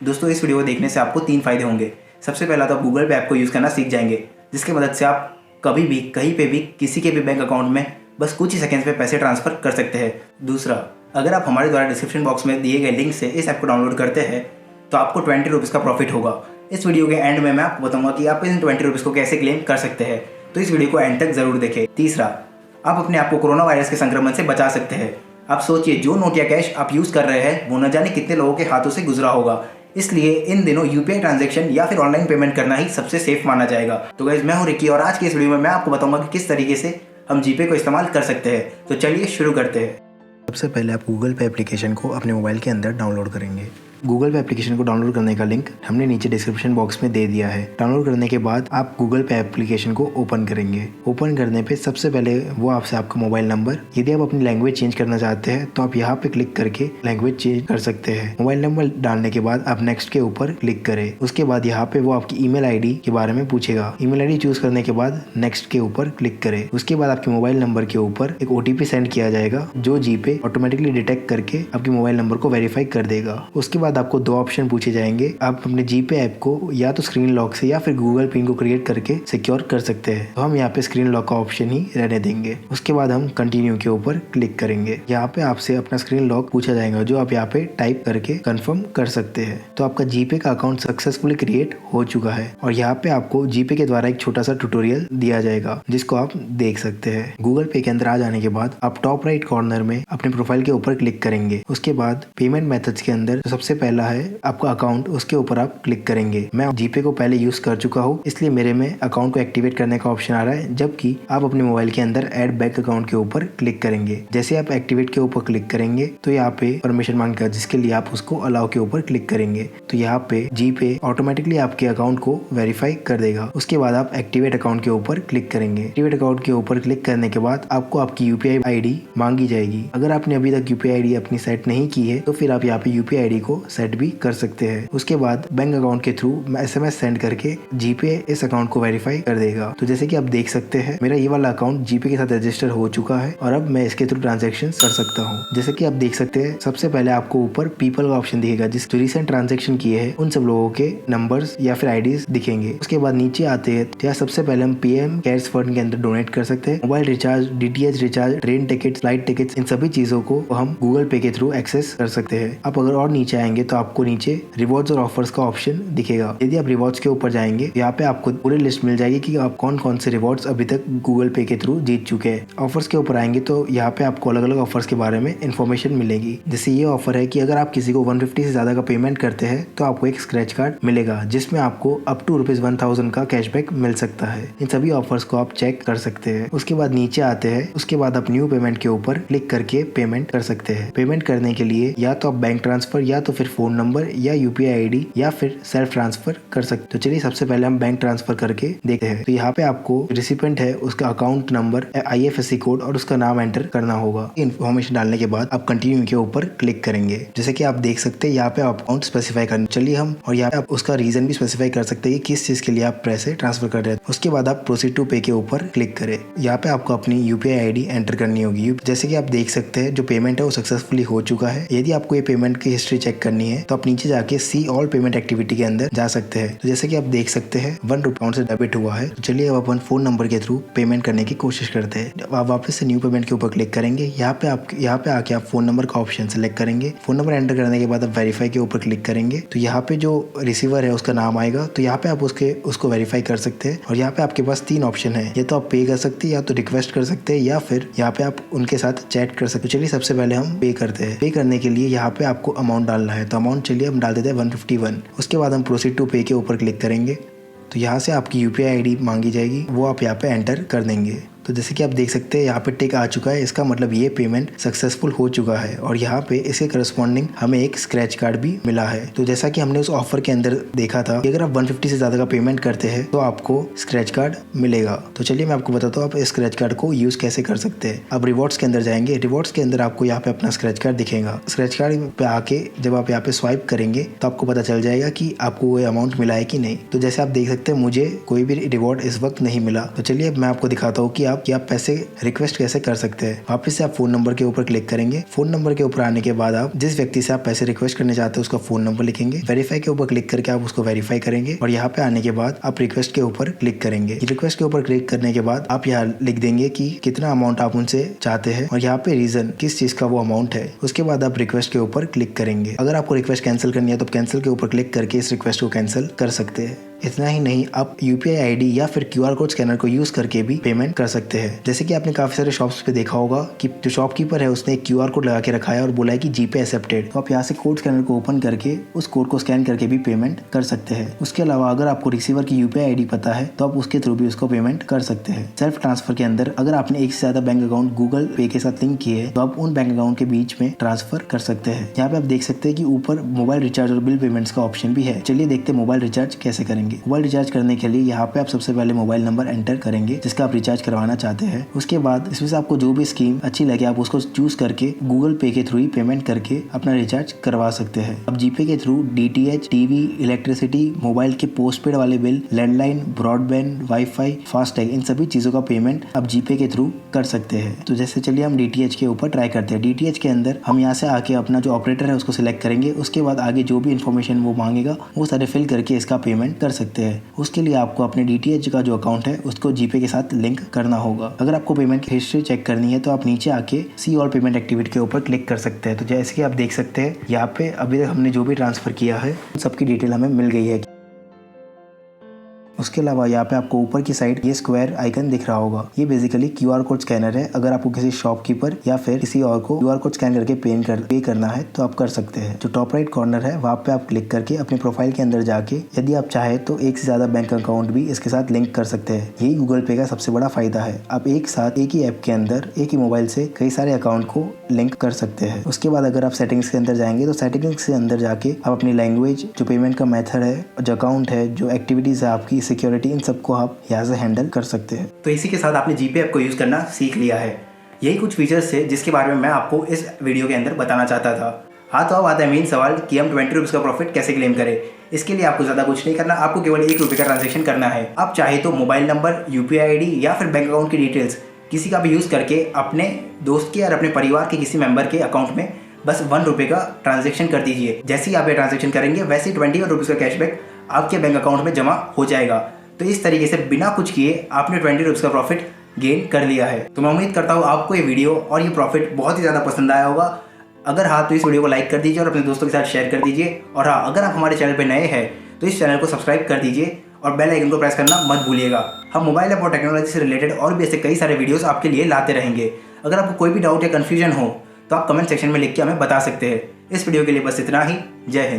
दोस्तों इस वीडियो को देखने से आपको 3 फायदे होंगे। सबसे पहला तो आप गूगल पे ऐप को यूज़ करना सीख जाएंगे, जिसकी मदद से आप कभी भी कहीं पे भी किसी के भी बैंक अकाउंट में बस कुछ ही सेकंड्स में पैसे ट्रांसफ़र कर सकते हैं। दूसरा, अगर आप हमारे द्वारा डिस्क्रिप्शन बॉक्स में दिए गए लिंक से इस ऐप को डाउनलोड करते हैं तो आपको 20 रुपीज़ का प्रॉफिट होगा। इस वीडियो के एंड में मैं आपको बताऊंगा कि आप इन 20 रुपीज़ को कैसे क्लेम कर सकते हैं, तो इस वीडियो को एंड तक ज़रूर देखें। तीसरा, आप अपने आप को कोरोना वायरस के संक्रमण से बचा सकते हैं। आप सोचिए, जो नोट या कैश आप यूज़ कर रहे हैं वो न जाने कितने लोगों के हाथों से गुजरा होगा, इसलिए इन दिनों यूपीआई ट्रांजैक्शन या फिर ऑनलाइन पेमेंट करना ही सबसे सेफ माना जाएगा। तो गाइस, मैं हूं रिकी और आज के इस वीडियो में मैं आपको बताऊंगा कि किस तरीके से हम जीपे को इस्तेमाल कर सकते हैं। तो चलिए शुरू करते हैं। सबसे पहले आप गूगल पे एप्लीकेशन को अपने मोबाइल के अंदर डाउनलोड करेंगे। गूगल पे एप्लीकेशन को डाउनलोड करने का लिंक हमने नीचे डिस्क्रिप्शन बॉक्स में दे दिया है। डाउनलोड करने के बाद आप गूगल पे एप्लीकेशन को ओपन करेंगे। ओपन करने पे सबसे पहले वो आपसे आपका मोबाइल नंबर, यदि आप अपनी लैंग्वेज चेंज करना चाहते हैं तो आप यहाँ पे क्लिक करके लैंग्वेज चेंज कर सकते हैं। मोबाइल नंबर डालने के बाद आप नेक्स्ट के ऊपर क्लिक करें। उसके बाद यहाँ पे वो आपकी ईमेल आईडी के बारे में पूछेगा। ईमेल आईडी चूज करने के बाद नेक्स्ट के ऊपर क्लिक करें। उसके बाद आपके मोबाइल नंबर के ऊपर एक ओटीपी सेंड किया जाएगा, जो जीपे ऑटोमेटिकली डिटेक्ट करके आपके मोबाइल नंबर को वेरीफाई कर देगा। उसके बाद आपको 2 ऑप्शन पूछे जाएंगे। आप अपने जीपे ऐप को या तो स्क्रीन लॉक से या फिर गूगल पिन को क्रिएट करके सिक्योर कर सकते हैं, तो हम यहाँ पे स्क्रीन लॉक का ऑप्शन ही रहने देंगे। उसके बाद हम कंटिन्यू के ऊपर क्लिक करेंगे। यहाँ पे आपसे अपना स्क्रीन लॉक पूछा जाएगा, जो आप यहाँ पे टाइप करके कंफर्म कर सकते हैं। तो आपका जीपे का अकाउंट सक्सेसफुली क्रिएट हो चुका है और यहाँ पे आपको जीपे के द्वारा एक छोटा सा ट्यूटोरियल दिया जाएगा, जिसको आप देख सकते हैं। गूगल पे के अंदर आ जाने के बाद आप टॉप राइट कॉर्नर में अपने प्रोफाइल के ऊपर क्लिक करेंगे। उसके बाद पेमेंट मेथड्स के अंदर सबसे पहला है आपका अकाउंट, उसके ऊपर आप क्लिक करेंगे। मैं जीपे को पहले यूज कर चुका हूँ, इसलिए मेरे में अकाउंट को एक्टिवेट करने का ऑप्शन आ रहा है, जबकि आप अपने मोबाइल के अंदर ऐड बैंक अकाउंट के ऊपर क्लिक करेंगे। जैसे आप एक्टिवेट के ऊपर क्लिक करेंगे तो यहाँ पे परमिशन मांगेगा, जिसके लिए आप उसको अलाउ के ऊपर क्लिक करेंगे। तो यहाँ पे जीपे ऑटोमेटिकली आपके अकाउंट को वेरीफाई कर देगा। उसके बाद आप एक्टिवेट अकाउंट के ऊपर क्लिक करेंगे। एक्टिवेट अकाउंट के ऊपर क्लिक करने के बाद आपको आपकी यूपीआई आईडी मांगी जाएगी। अगर आपने अभी तक यूपीआई आईडी अपनी सेट नहीं की है तो फिर आप यहाँ पे यूपीआई आईडी को सेट भी कर सकते हैं। उसके बाद बैंक अकाउंट के थ्रू एसएमएस सेंड करके जीपे इस अकाउंट को वेरीफाई कर देगा। तो जैसे कि आप देख सकते हैं, मेरा ये वाला अकाउंट जीपे के साथ रजिस्टर हो चुका है और अब मैं इसके थ्रू ट्रांजैक्शन कर सकता हूँ। जैसे कि आप देख सकते हैं, सबसे पहले आपको ऊपर पीपल का ऑप्शन दिखेगा, जिस जो रिसेंट ट्रांजैक्शन किए हैं उन सब लोगों के नंबर्स या फिर आईडीज दिखेंगे। उसके बाद नीचे आते हैं तो सबसे पहले हम पीएम केयर्स फंड के अंदर डोनेट कर सकते हैं। Mobile recharge, DTH recharge, train ticket, flight ticket, इन सभी चीजों को हम गूगल पे के थ्रू एक्सेस कर सकते हैं। आप अगर और नीचे आएंगे तो आपको नीचे रिवॉर्ड्स और ऑफर्स का ऑप्शन दिखेगा। यदि आप रिवॉर्ड्स के ऊपर जाएंगे, यहाँ पे आपको पूरी लिस्ट मिल जाएगी कि आप कौन कौन से रिवॉर्ड्स अभी तक गूगल पे के थ्रू जीत चुके हैं। ऑफर्स के ऊपर आएंगे तो यहाँ पे आपको अलग अलग ऑफर्स के बारे में इन्फॉर्मेशन मिलेगी। जैसे ये ऑफर है कि अगर आप किसी को 150 से ज्यादा का पेमेंट करते हैं तो आपको एक स्क्रैच कार्ड मिलेगा, जिसमें आपको अप टू ₹1000 का कैशबैक मिल सकता है। इन सभी ऑफर्स को आप चेक कर सकते हैं। उसके बाद नीचे आते हैं, उसके बाद आप न्यू पेमेंट के ऊपर क्लिक करके पेमेंट कर सकते हैं। पेमेंट करने के लिए या तो आप बैंक ट्रांसफर या तो फिर फोन नंबर या यूपीआई आईडी या फिर सेल्फ ट्रांसफर कर सकते। तो चलिए सबसे पहले हम बैंक ट्रांसफर करके देखते हैं। तो यहाँ पे आपको रिसिपेंट है, उसका अकाउंट नंबर, आईएफएससी कोड और उसका नाम एंटर करना होगा। इन्फॉर्मेशन डालने के बाद आप कंटिन्यू के ऊपर क्लिक करेंगे। जैसे कि आप देख सकते हैं, यहाँ पे आप अकाउंट स्पेसिफाई करना। चलिए हम और यहाँ पे आप उसका रीजन भी स्पेसिफाई कर सकते हैं कि किस चीज के लिए आप पैसे ट्रांसफर कर रहे हैं। उसके बाद आप प्रोसीड टू पे के ऊपर क्लिक करें। यहाँ पे आपको अपनी यूपीआई आईडी एंटर करनी होगी। जैसे कि आप देख सकते हैं, जो पेमेंट है वो सक्सेसफुली हो चुका है। यदि आपको ये पेमेंट की हिस्ट्री चेक करनी है तो आप नीचे जाके सी ऑल पेमेंट एक्टिविटी के अंदर जा सकते हैं। तो जैसे कि आप देख सकते हैं, ₹1 से डेबिट हुआ है। तो चलिए अब अपन फोन नंबर के थ्रू पेमेंट करने की कोशिश करते हैं। आप वापस से न्यू पेमेंट के ऊपर क्लिक करेंगे। यहाँ पे आके आप फोन नंबर का ऑप्शन सेलेक्ट करेंगे। फोन नंबर एंटर करने के बाद आप वेरीफाई के ऊपर क्लिक करेंगे। तो यहाँ पे जो रिसीवर है उसका नाम आएगा, तो यहाँ पे आप उसको वेरीफाई कर सकते हैं। और यहाँ पे आपके पास 3 ऑप्शन है, या तो आप पे कर सकते हैं, या तो रिक्वेस्ट कर सकते हैं, या फिर यहाँ पे आप उनके साथ चैट कर सकते हैं। चलिए सबसे पहले हम पे करते हैं। पे करने के लिए यहाँ पे आपको अमाउंट डालना है, तो अमाउंट चलिए हम डाल देते हैं 151। उसके बाद हम प्रोसीड टू पे के ऊपर क्लिक करेंगे। तो यहाँ से आपकी यूपीआई आईडी मांगी जाएगी, वो आप यहाँ पे एंटर कर देंगे। तो जैसे कि आप देख सकते हैं, यहाँ पे टिक आ चुका है। इसका मतलब ये पेमेंट सक्सेसफुल हो चुका है और यहाँ पे इसके करस्पॉन्डिंग हमें एक स्क्रैच कार्ड भी मिला है। तो जैसा कि हमने उस ऑफर के अंदर देखा था कि अगर आप 150 से ज्यादा का पेमेंट करते हैं तो आपको स्क्रैच कार्ड मिलेगा। तो चलिए मैं आपको बताता हूँ आप इस स्क्रैच कार्ड को यूज कैसे कर सकते हैं। अब रिवॉर्ड्स के अंदर जाएंगे। रिवॉर्ड्स के अंदर आपको यहाँ पे अपना स्क्रैच कार्ड दिखेगा। स्क्रैच कार्ड पे आके जब आप यहाँ पे स्वाइप करेंगे तो आपको पता चल जाएगा कि आपको वो अमाउंट मिला है कि नहीं। तो जैसे आप देख सकते हैं, मुझे कोई भी रिवॉर्ड इस वक्त नहीं मिला। तो चलिए मैं आपको दिखाता हूँ कि आप आप कि आप पैसे रिक्वेस्ट कैसे कर सकते हैं। वापस से आप फ़ोन नंबर के ऊपर क्लिक करेंगे। फ़ोन नंबर के ऊपर आने के बाद आप जिस व्यक्ति से आप पैसे रिक्वेस्ट करने चाहते हैं उसका फ़ोन नंबर लिखेंगे। वेरीफाई के ऊपर क्लिक करके आप उसको वेरीफाई करेंगे और यहाँ पे आने के बाद आप रिक्वेस्ट के ऊपर क्लिक करेंगे। रिक्वेस्ट के ऊपर क्लिक करने के बाद आप यहाँ लिख देंगे कि कितना अमाउंट आप उनसे चाहते हैं और यहाँ पे रीजन किस चीज़ का वो अमाउंट है। उसके बाद आप रिक्वेस्ट के ऊपर क्लिक करेंगे। अगर आपको रिक्वेस्ट कैंसिल करनी है तो कैंसिल के ऊपर क्लिक करके इस रिक्वेस्ट को कैंसिल कर सकते हैं। इतना ही नहीं, आप UPI ID या फिर QR कोड स्कैनर को यूज करके भी पेमेंट कर सकते हैं। जैसे कि आपने काफी सारे शॉप्स पे देखा होगा कि जो शॉपकीपर है उसने एक QR कोड लगा के रखा है और बोला है कि GPay एक्सेप्टेड। तो आप यहाँ से कोड स्कैनर को ओपन करके उस कोड को स्कैन करके भी पेमेंट कर सकते हैं। उसके अलावा अगर आपको रिसीवर की UPI ID पता है तो आप उसके थ्रू भी उसको पेमेंट कर सकते हैं। सेल्फ ट्रांसफर के अंदर अगर आपने एक से ज्यादा बैंक अकाउंट गूगल पे के साथ लिंक किए तो आप उन बैंक अकाउंट के बीच में ट्रांसफर कर सकते हैं। यहाँ पे आप देख सकते हैं कि ऊपर मोबाइल रिचार्ज और बिल पेमेंट्स का ऑप्शन भी है। चलिए देखते हैं मोबाइल रिचार्ज कैसे करेंगे। मोबाइल रिचार्ज करने के लिए यहाँ पे आप सबसे पहले मोबाइल नंबर एंटर करेंगे जिसका आप रिचार्ज करवाना चाहते हैं। उसके बाद इसमें से आपको जो भी स्कीम अच्छी लगे आप उसको चूज करके गूगल पे के थ्रू ही पेमेंट करके अपना रिचार्ज करवा सकते हैं। अब जीपे के through DTH, TV, electricity, mobile के पोस्टपेड वाले bill, landline, broadband, WiFi, FASTag, इन सभी चीजों का पेमेंट अब जीपे के थ्रू कर सकते हैं। तो जैसे चलिए हम DTH के ऊपर ट्राई करते हैं। DTH के अंदर हम यहाँ से आके अपना जो ऑपरेटर है उसको सिलेक्ट करेंगे। उसके बाद आगे जो भी इन्फॉर्मेशन वो मांगेगा वो सारे फिल करके इसका पेमेंट कर सकते हैं। उसके लिए आपको अपने DTH का जो अकाउंट है उसको जीपे के साथ लिंक करना होगा। अगर आपको पेमेंट की हिस्ट्री चेक करनी है तो आप नीचे आके सी ऑल पेमेंट एक्टिविटी के ऊपर क्लिक कर सकते हैं। तो जैसे कि आप देख सकते हैं यहाँ पे अभी तक हमने जो भी ट्रांसफर किया है सबकी डिटेल हमें मिल गई है। उसके अलावा यहाँ पे आपको ऊपर की साइड ये स्क्वायर आइकन दिख रहा होगा। ये बेसिकली QR कोड स्कैनर है। अगर आपको किसी शॉपकीपर या फिर किसी और को QR कोड स्कैन करके पे करना है तो आप कर सकते हैं। जो टॉप राइट कॉर्नर है वहाँ पे आप क्लिक करके अपने प्रोफाइल के अंदर जाके यदि आप चाहे तो एक से ज्यादा बैंक अकाउंट भी इसके साथ लिंक कर सकते हैं। यही गूगल पे का सबसे बड़ा फायदा है। आप एक साथ एक ही ऐप के अंदर एक ही मोबाइल से कई सारे अकाउंट को लिंक कर सकते हैं। उसके बाद अगर आप सेटिंग्स के अंदर जाएंगे तो सेटिंग्स के अंदर जाके आप अपनी लैंग्वेज, जो पेमेंट का मेथड है, जो अकाउंट है, जो एक्टिविटीज है आपकी, सिक्योरिटी, इन सबको आप यहाँ से हैंडल कर सकते हैं। तो इसी के साथ आपने जीपे ऐप को यूज़ करना सीख लिया है। यही कुछ फीचर्स थे जिसके बारे में मैं आपको इस वीडियो के अंदर बताना चाहता था। हाँ, तो अब आता है मेन सवाल कि हम 20 रुपीज़ का प्रॉफिट कैसे क्लेम करें। इसके लिए आपको ज़्यादा कुछ नहीं करना, आपको केवल 1 रुपये का ट्रांजेक्शन करना है। आप चाहे तो मोबाइल नंबर, UPI ID या फिर बैंक अकाउंट की डिटेल्स किसी का भी यूज़ करके अपने दोस्त के और अपने परिवार के किसी मेंबर के अकाउंट में बस 1 रुपये का ट्रांजेक्शन कर दीजिए। जैसे ही आप ये ट्रांजेक्शन करेंगे वैसे ही 21 रुपीज़ का कैशबैक आपके बैंक अकाउंट में जमा हो जाएगा। तो इस तरीके से बिना कुछ किए आपने 20 रुपीज़ का प्रॉफिट गेन कर लिया है। तो मैं उम्मीद करता हूँ आपको ये वीडियो और ये प्रॉफिट बहुत ही ज़्यादा पसंद आया होगा। अगर हाँ तो इस वीडियो को लाइक कर दीजिए और अपने दोस्तों के साथ शेयर कर दीजिए। और हाँ, अगर आप हमारे चैनल पर नए हैं तो इस चैनल को सब्सक्राइब कर दीजिए और बेल आइकन को प्रेस करना मत भूलिएगा। हम मोबाइल ऐप और टेक्नोलॉजी से रिलेटेड और भी ऐसे कई सारे वीडियोस आपके लिए लाते रहेंगे। अगर आपको कोई भी डाउट या कन्फ्यूजन हो तो आप कमेंट सेक्शन में लिख के हमें बता सकते हैं। इस वीडियो के लिए बस इतना ही। जय हिंद।